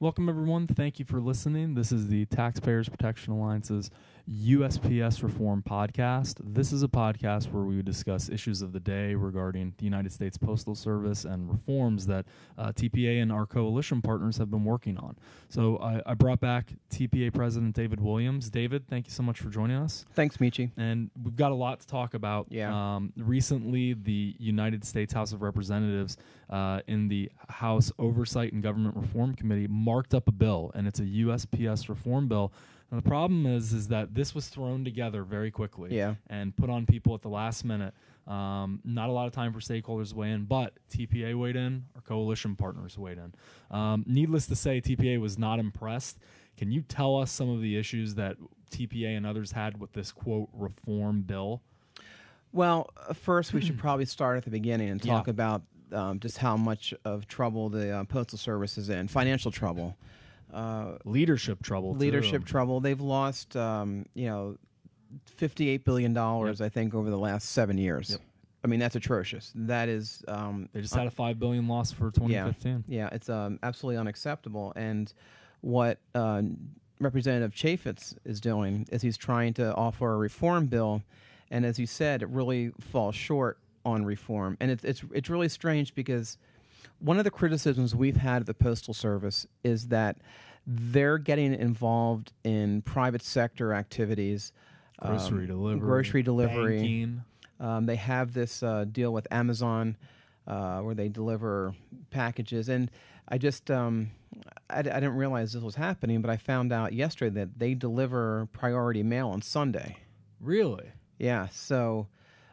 Welcome, everyone. Thank you for listening. This is the Taxpayers Protection Alliance's USPS Reform podcast. This is a podcast where we would discuss issues of the day regarding the United States Postal Service and reforms that TPA and our coalition partners have been working on. So I brought back TPA President David Williams. David, thank you so much for joining us. Thanks, Michi. And we've got a lot to talk about. Yeah. Recently, the United States House of Representatives in the House Oversight and Government Reform Committee marked up a bill, and it's a USPS reform bill. And the problem is that this was thrown together very quickly and put on people at the last minute. Not a lot of time for stakeholders to weigh in, but TPA weighed in, our coalition partners weighed in. Needless to say, TPA was not impressed. Can you tell us some of the issues that TPA and others had with this, quote, reform bill? Well, first we should probably start at the beginning and talk about just how much of trouble the Postal Service is in, financial trouble. Leadership trouble, trouble. They've lost, $58 billion, I think, over the last 7 years. Yep. I mean, that's atrocious. That is... they just had a $5 billion loss for 2015. Yeah, it's absolutely unacceptable. And what Representative Chaffetz is doing is he's trying to offer a reform bill, and as you said, it really falls short on reform. And it's really strange because one of the criticisms we've had of the Postal Service is that they're getting involved in private sector activities. Grocery delivery. Banking. They have this deal with Amazon where they deliver packages. And I just, I didn't realize this was happening, but I found out yesterday that they deliver priority mail on Sunday. Really? Yeah, so...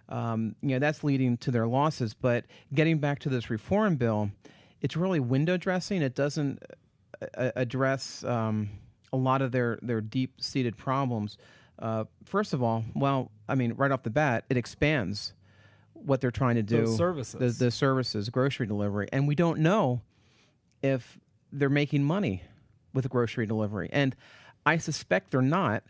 that's leading to their losses. But getting back to this reform bill, it's really window dressing. It doesn't address a lot of their deep-seated problems. First of all, right off the bat, it expands what they're trying to do. Those services. The services, grocery delivery. And we don't know if they're making money with grocery delivery. And I suspect they're not,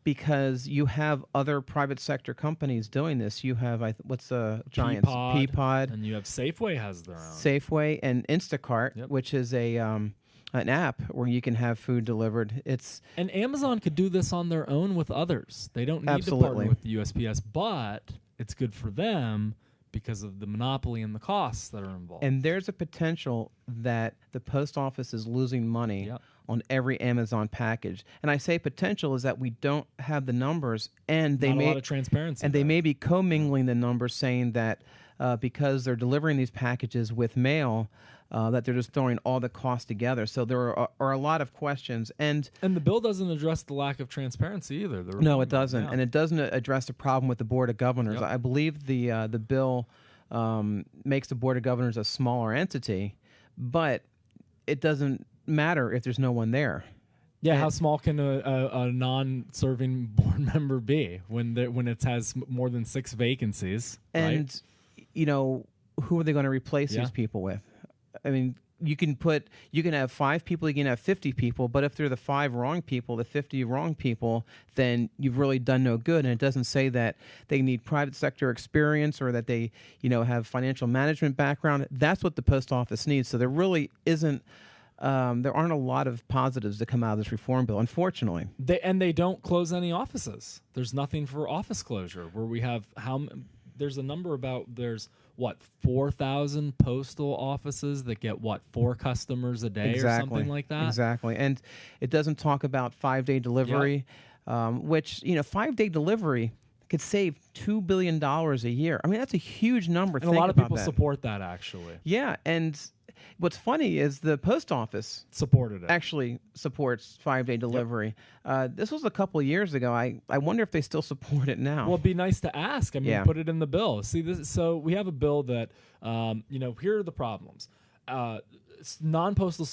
because you have other private sector companies doing this. You have, what's the giants? Peapod. And you have Safeway has their own. Safeway and Instacart, which is an app where you can have food delivered. And Amazon could do this on their own with others. They don't need to partner with the USPS, but it's good for them because of the monopoly and the costs that are involved. And there's a potential that the post office is losing money on every Amazon package. And I say potential is that we don't have the numbers, and they Not a lot of transparency. And they may be commingling the numbers, saying that because they're delivering these packages with mail, that they're just throwing all the costs together. So there are a lot of questions. And the bill doesn't address the lack of transparency either. No, it doesn't. And it doesn't address the problem with the Board of Governors. I believe the bill makes the Board of Governors a smaller entity, but it doesn't matter if there's no one there. Yeah, how small can a non-serving board member be when it has more than 6 vacancies? And who are they going to replace these people with? I mean, you can have 5 people, you can have 50 people, but if they're the 5 wrong people, the 50 wrong people, then you've really done no good. And it doesn't say that they need private sector experience or that they, have financial management background. That's what the post office needs. So there really isn't. There aren't a lot of positives that come out of this reform bill, unfortunately. They don't close any offices. There's nothing for office closure. Where we have there's a number about 4,000 postal offices that get 4 customers a day or something like that. Exactly, and it doesn't talk about 5-day delivery, which 5-day delivery could save $2 billion a year. I mean, that's a huge number. And a lot of people support that, actually. Yeah, and what's funny is the post office actually supports 5-day delivery. This was a couple of years ago. I wonder if they still support it now. Well, it'd be nice to ask. I mean, put it in the bill. See, so we have a bill that, here are the problems. Non-postal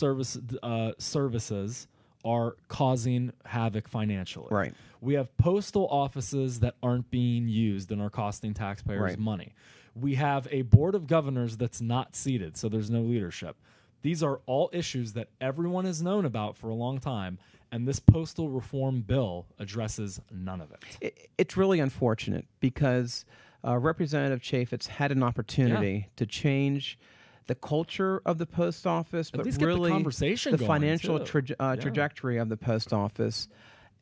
services are causing havoc financially. Right. We have postal offices that aren't being used and are costing taxpayers money. We have a board of governors that's not seated, so there's no leadership. These are all issues that everyone has known about for a long time, and this postal reform bill addresses none of it. It's really unfortunate because Representative Chaffetz had an opportunity to change the culture of the post office, At but least get really the conversation the going, financial too. trajectory of the post office.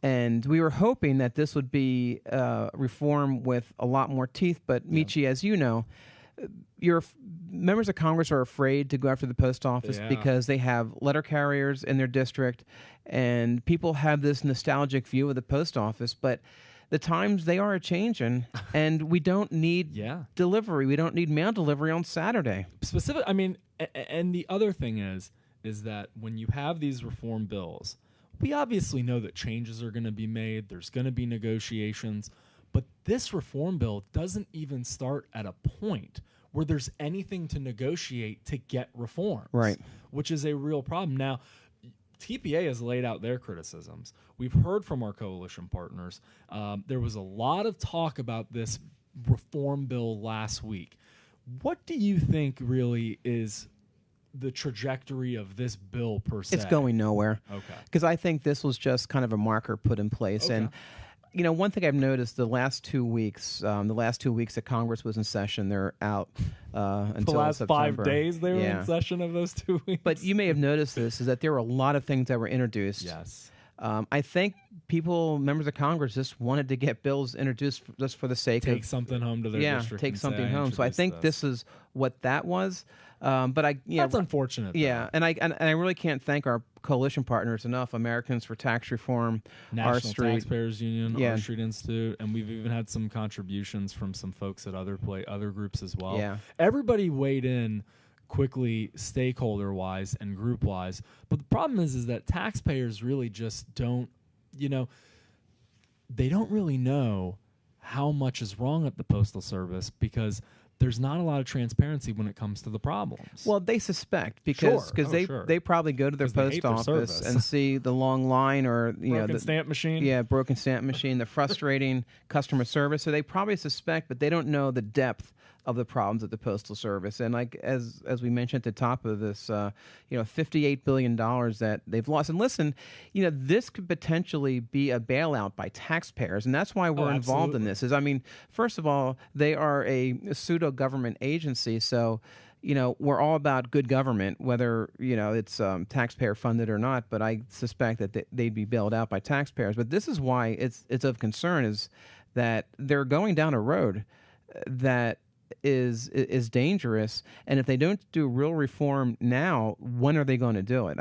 And we were hoping that this would be reform with a lot more teeth. But Michi, as you know, members of Congress are afraid to go after the post office because they have letter carriers in their district, and people have this nostalgic view of the post office. But the times, they are a-changing, and we don't need delivery. We don't need mail delivery on Saturday. I mean, and the other thing is that when you have these reform bills, we obviously know that changes are going to be made. There's going to be negotiations. But this reform bill doesn't even start at a point where there's anything to negotiate to get reforms, right? Which is a real problem. Now, TPA has laid out their criticisms. We've heard from our coalition partners. There was a lot of talk about this reform bill last week. What do you think really is the trajectory of this bill per se? It's going nowhere. Okay. Because I think this was just kind of a marker put in place. Okay. And, you know, one thing I've noticed the last 2 weeks that Congress was in session, they're out until the last September. 5 days they were in session of those 2 weeks. But you may have noticed this, is that there were a lot of things that were introduced. Yes. I think members of Congress, just wanted to get bills introduced just for the sake of... Take something home to their district. Take something home. So I think this is what that was. But that's unfortunate. Yeah, and I really can't thank our coalition partners enough. Americans for Tax Reform, National Taxpayers Union, R Street Institute, and we've even had some contributions from some folks at other groups as well. Yeah, everybody weighed in quickly, stakeholder-wise and group-wise. But the problem is that taxpayers really just don't, they don't really know how much is wrong at the Postal Service because there's not a lot of transparency when it comes to the problems. Well, they suspect because they probably go to their post office and see the long line or broken stamp machine. Yeah, broken stamp machine, the frustrating customer service. So they probably suspect, but they don't know the depth of the problems at the Postal Service. And like as we mentioned at the top of this, $58 billion that they've lost. And listen, this could potentially be a bailout by taxpayers, and that's why we're involved in this. First of all, they are a pseudo government agency, so we're all about good government, whether it's taxpayer funded or not. But I suspect that they'd be bailed out by taxpayers. But this is why it's of concern, is that they're going down a road that is dangerous, and if they don't do real reform now, when are they going to do it?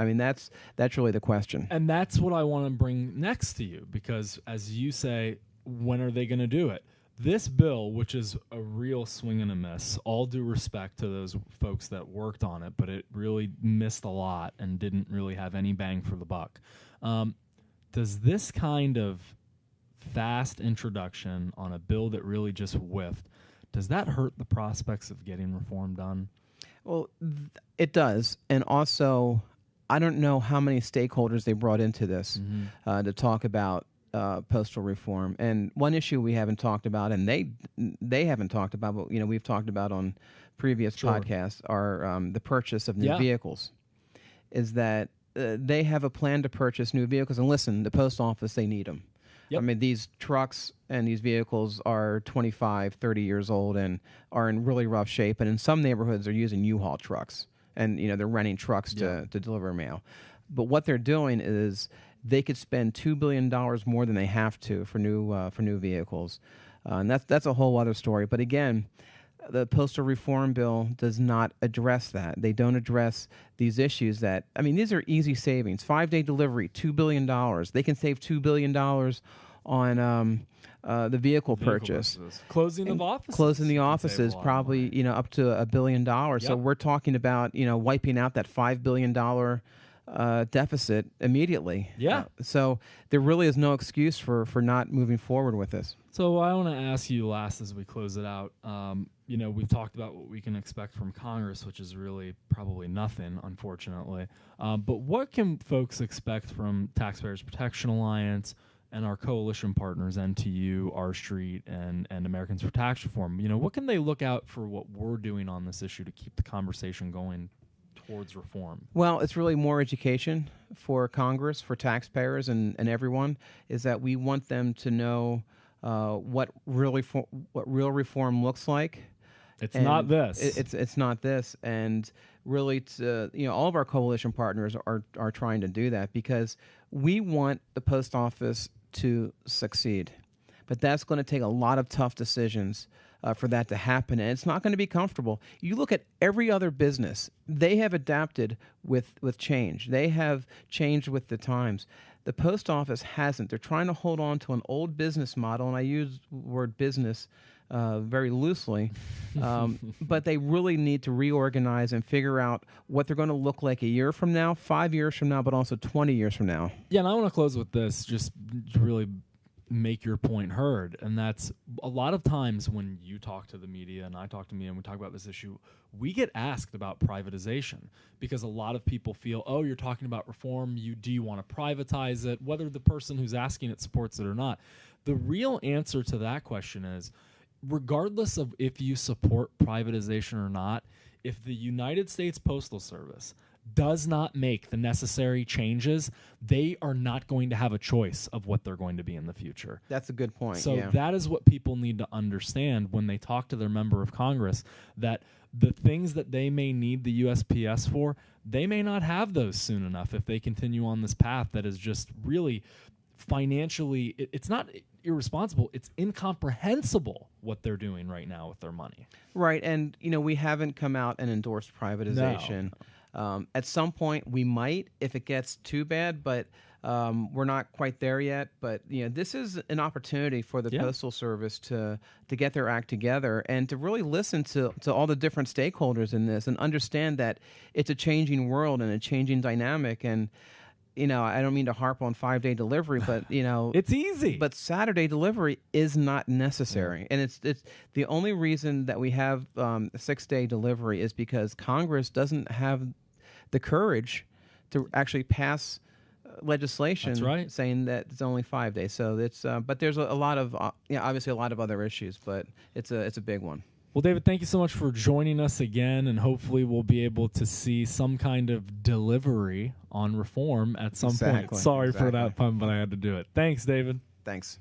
That's really the question. And that's what I want to bring next to you, because as you say, when are they going to do it? This bill, which is a real swing and a miss, all due respect to those folks that worked on it, but it really missed a lot and didn't really have any bang for the buck. Does this kind of fast introduction on a bill that really just whiffed, does that hurt the prospects of getting reform done? Well, it does. And also, I don't know how many stakeholders they brought into this to talk about postal reform. And one issue we haven't talked about, and they haven't talked about, but we've talked about on previous podcasts, are the purchase of new vehicles. Is that they have a plan to purchase new vehicles. And listen, the post office, they need them. Yep. These trucks and these vehicles are 25, 30 years old and are in really rough shape. And in some neighborhoods, they're using U-Haul trucks. And, they're renting trucks to deliver mail. But what they're doing is they could spend $2 billion more than they have to for new vehicles. And that's a whole other story. But again, the Postal Reform Bill does not address that. They don't address these issues that, these are easy savings. 5-day delivery, $2 billion. They can save $2 billion on the vehicle purchase. Closing of offices. Closing the offices, probably, up to $1 billion. Yep. So we're talking about, wiping out that $5 billion deficit immediately. Yeah. So there really is no excuse for not moving forward with this. So I want to ask you last as we close it out. We've talked about what we can expect from Congress, which is really probably nothing, unfortunately. But what can folks expect from Taxpayers Protection Alliance and our coalition partners, NTU, R Street, and Americans for Tax Reform? What can they look out for what we're doing on this issue to keep the conversation going towards reform? Well, it's really more education for Congress, for taxpayers, and everyone, is that we want them to know what real reform looks like. It's not this. It's not this, and really to, all of our coalition partners are trying to do that, because we want the post office to succeed. But that's going to take a lot of tough decisions for that to happen, and it's not going to be comfortable. You look at every other business; they have adapted with change. They have changed with the times. The post office hasn't. They're trying to hold on to an old business model, and I use the word business very loosely, but they really need to reorganize and figure out what they're going to look like a year from now, 5 years from now, but also 20 years from now. Yeah, and I want to close with this, just to really make your point heard, and that's a lot of times when you talk to the media and I talk to media and we talk about this issue, we get asked about privatization because a lot of people feel, oh, you're talking about reform, do you want to privatize it, whether the person who's asking it supports it or not. The real answer to that question is, regardless of if you support privatization or not, if the United States Postal Service does not make the necessary changes, they are not going to have a choice of what they're going to be in the future. That's a good point. So that is what people need to understand when they talk to their member of Congress, that the things that they may need the USPS for, they may not have those soon enough if they continue on this path that is just really financially, it's not irresponsible, it's incomprehensible what they're doing right now with their money. Right, and we haven't come out and endorsed privatization. No. At some point we might, if it gets too bad, but we're not quite there yet. But this is an opportunity for the Postal Service to get their act together and to really listen to all the different stakeholders in this and understand that it's a changing world and a changing dynamic. And I don't mean to harp on 5-day delivery, but it's easy. But Saturday delivery is not necessary, and it's the only reason that we have a 6-day delivery is because Congress doesn't have the courage to actually pass legislation saying that it's only 5 days. So it's but there's a lot of obviously a lot of other issues, but it's a big one. Well, David, thank you so much for joining us again, and hopefully we'll be able to see some kind of delivery on reform at some point. Sorry for that pun, but I had to do it. Thanks, David. Thanks.